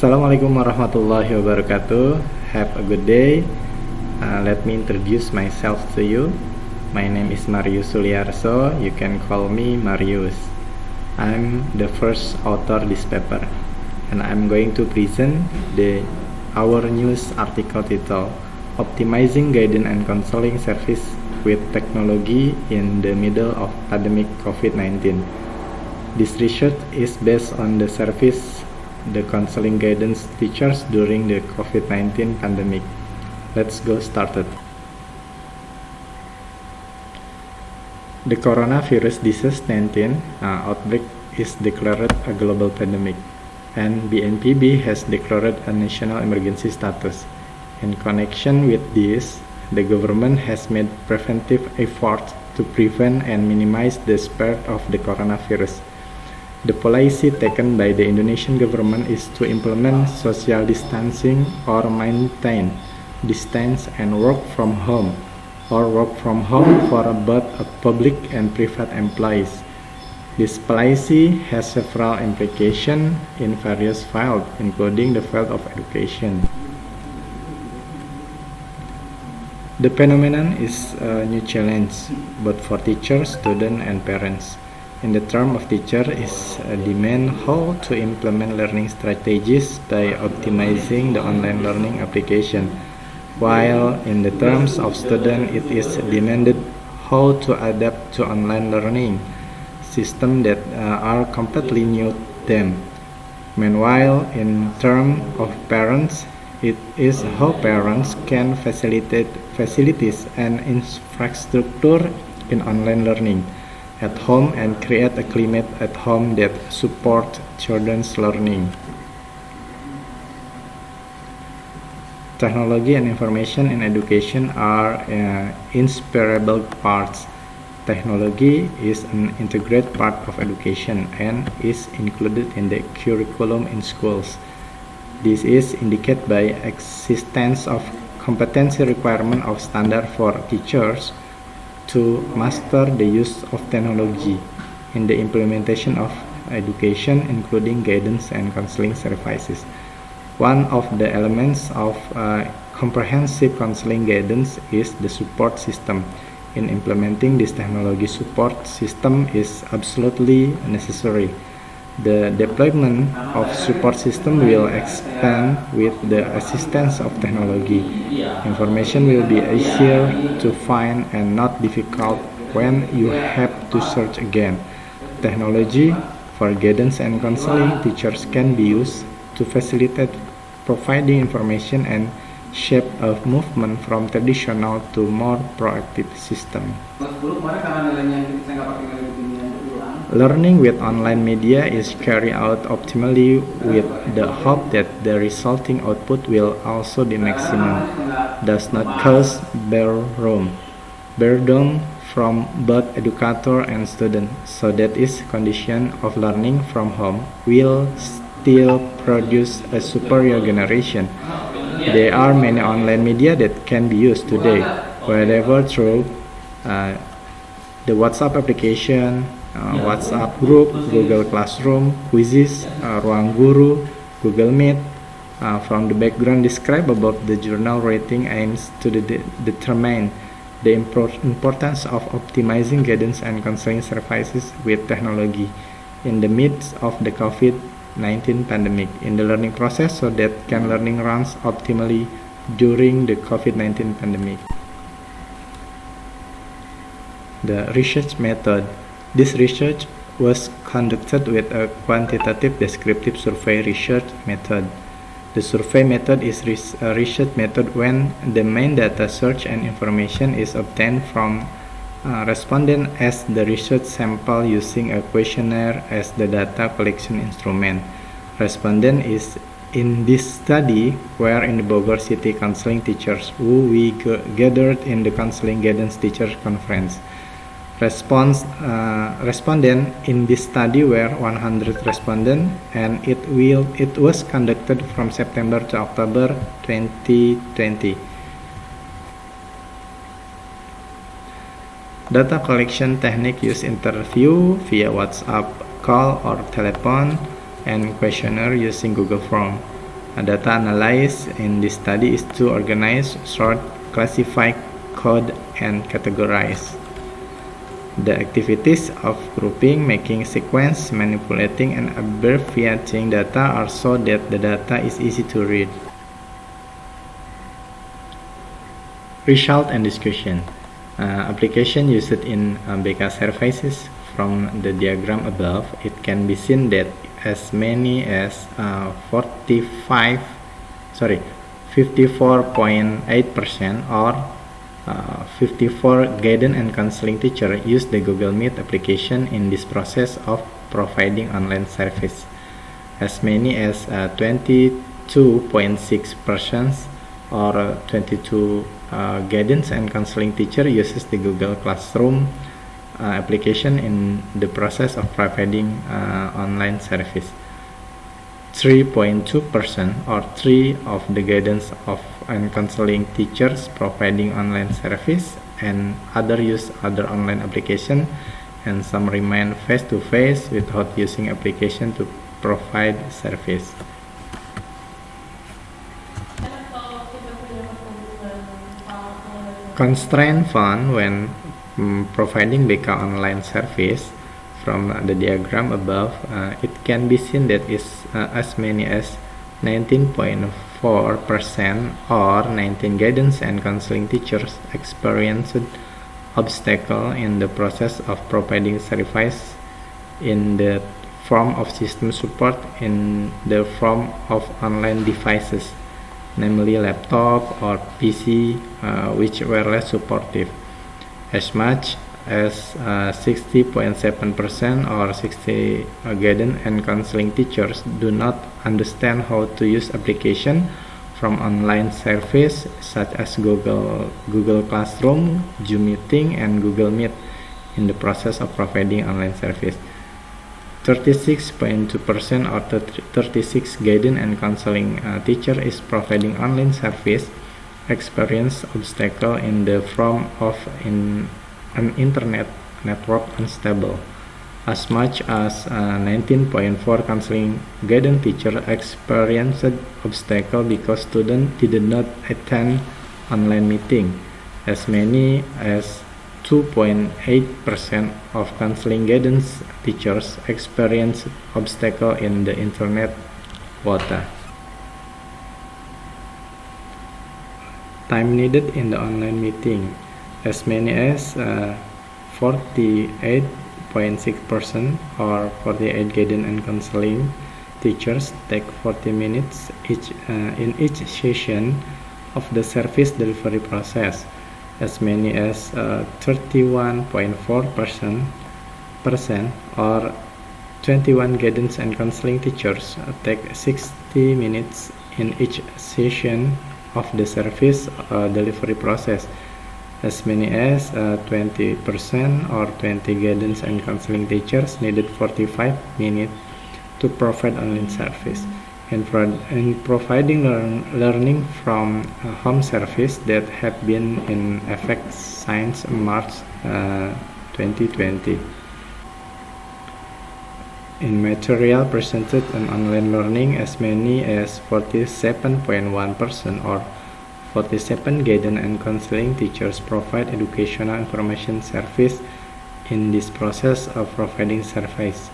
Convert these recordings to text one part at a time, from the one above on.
Assalamualaikum warahmatullahi wabarakatuh. Have a good day. Let me introduce myself to you. My name is Marius Suliarso. You can call me Marius. I'm the first author this paper, and I'm going to present our news article titled "Optimizing Guidance and Counseling Service with Technology in the Middle of Pandemic COVID-19." This research is based on the service the counseling guidance teachers during the COVID-19 pandemic. Let's go started. The coronavirus disease 19 outbreak is declared a global pandemic, and BNPB has declared a national emergency status. In connection with this, the government has made preventive efforts to prevent and minimize the spread of the coronavirus. The policy taken by the Indonesian government is to implement social distancing or maintain distance and work from home for both public and private employees. This policy has several implications in various fields, including the field of education. The phenomenon is a new challenge, both for teachers, students, and parents. In the term of teacher is a demand how to implement learning strategies by optimizing the online learning application, while in the terms of student it is demanded how to adapt to online learning systems that are completely new to them. Meanwhile, in terms of parents, it is how parents can facilitate facilities and infrastructure in online learning at home and create a climate at home that supports children's learning. Technology and information in education are inseparable parts. Technology is an integrated part of education and is included in the curriculum in schools. This is indicated by existence of competency requirement of standard for teachers to master the use of technology in the implementation of education, including guidance and counseling services. One of the elements of comprehensive counseling guidance is the support system. In implementing this technology, support system is absolutely necessary. The deployment of support system will expand with the assistance of technology. Information will be easier to find and not difficult when you have to search again. Technology for guidance and counseling teachers can be used to facilitate providing information and shape of movement from traditional to more proactive system. Learning with online media is carried out optimally with the hope that the resulting output will also be maximum, does not cause burden from both educator and student, so that is condition of learning from home will still produce a superior generation. There are many online media that can be used today, whether through the WhatsApp application, WhatsApp group, Google Classroom, quizzes, Ruang Guru, Google Meet. From the background described above, the journal rating aims to determine the importance of optimizing guidance and counseling services with technology in the midst of the COVID-19 pandemic in the learning process so that learning runs optimally during the COVID-19 pandemic. The research method. This research was conducted with a quantitative descriptive survey research method. The survey method is a research method when the main data search and information is obtained from respondent as the research sample using a questionnaire as the data collection instrument. Respondent is in this study were in the Bogor City counseling teachers who we gathered in the counseling guidance teachers conference. Respondent in this study were 100 respondents, and it was conducted from September to October 2020. Data collection technique use interview via WhatsApp call or telephone, and questionnaire using Google Form. Data analysis in this study is to organize, sort, classify, code, and categorize. The activities of grouping, making sequence, manipulating, and abbreviating data are so that the data is easy to read. Result and discussion. Application used in BK services. From the diagram above, it can be seen that as many as 54.8% or 54 guidance and counseling teachers use the Google Meet application in this process of providing online service. As many as 22.6% or 22 guidance and counseling teacher uses the Google Classroom application in the process of providing online service. 3.2% or 3 of the guidance and counseling teachers providing online service, and other use other online application, and some remain face-to-face without using application to provide service. Constraint found when providing BK online service. From the diagram above, it can be seen that is as many as 19.4% or 19 guidance and counseling teachers experienced obstacle in the process of providing service in the form of system support in the form of online devices, namely laptop or PC, which were less supportive. As much as 60.7% or 60 guidance and counseling teachers do not understand how to use application from online service such as Google Classroom, Zoom Meeting, and Google Meet in the process of providing online service. 36.2% or 36 guidance and counseling teacher is providing online service experience obstacle in the form of an internet network unstable. As much as 19.4 counseling guidance teacher experienced obstacle because students did not attend online meeting. As many as 2.8% of counseling guidance teachers experienced obstacle in the internet quota. Time needed in the online meeting. As many as 48.6% or 48 guidance and counseling teachers take 40 minutes each in each session of the service delivery process. As many as 31.4% or 21 guidance and counseling teachers take 60 minutes in each session of the service delivery process. As many as 20% or 20 guidance and counseling teachers needed 45 minutes to provide online service. In providing learning from home service that have been in effect since March 2020. In material presented on online learning, as many as 47.1% or 47 guidance and counseling teachers provide educational information service in this process of providing service.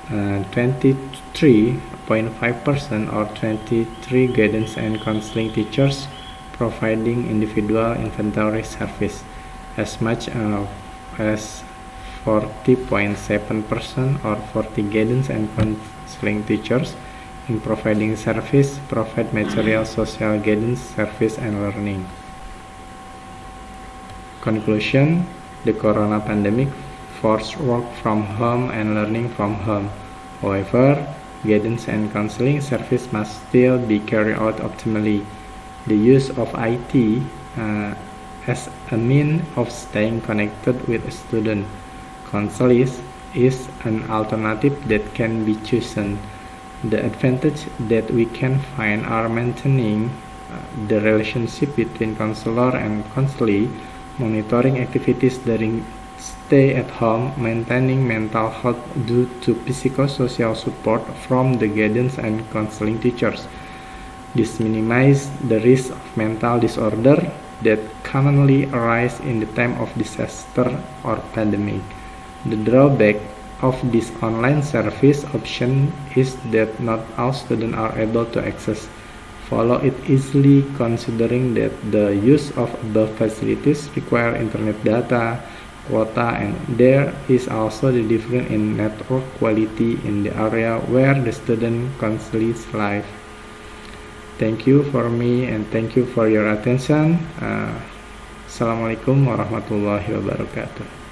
23.5% or 23 guidance and counseling teachers providing individual inventory service. As much as 40.7% or 40 guidance and counseling teachers in providing service provide material social guidance service and learning. Conclusion: the corona pandemic forced work from home and learning from home. However, guidance and counseling service must still be carried out optimally. The use of IT as a means of staying connected with a student counselor is an alternative that can be chosen. The advantage that we can find are maintaining the relationship between counselor and counselee, monitoring activities stay at home, maintaining mental health due to psychosocial support from the guidance and counseling teachers. This minimizes the risk of mental disorder that commonly arise in the time of disaster or pandemic. The drawback of this online service option is that not all students are able to follow it easily, considering that the use of above facilities require internet data, quota, and there is also the difference in network quality in the area where the student currently live. Thank you for me and thank you for your attention. Assalamualaikum warahmatullahi wabarakatuh.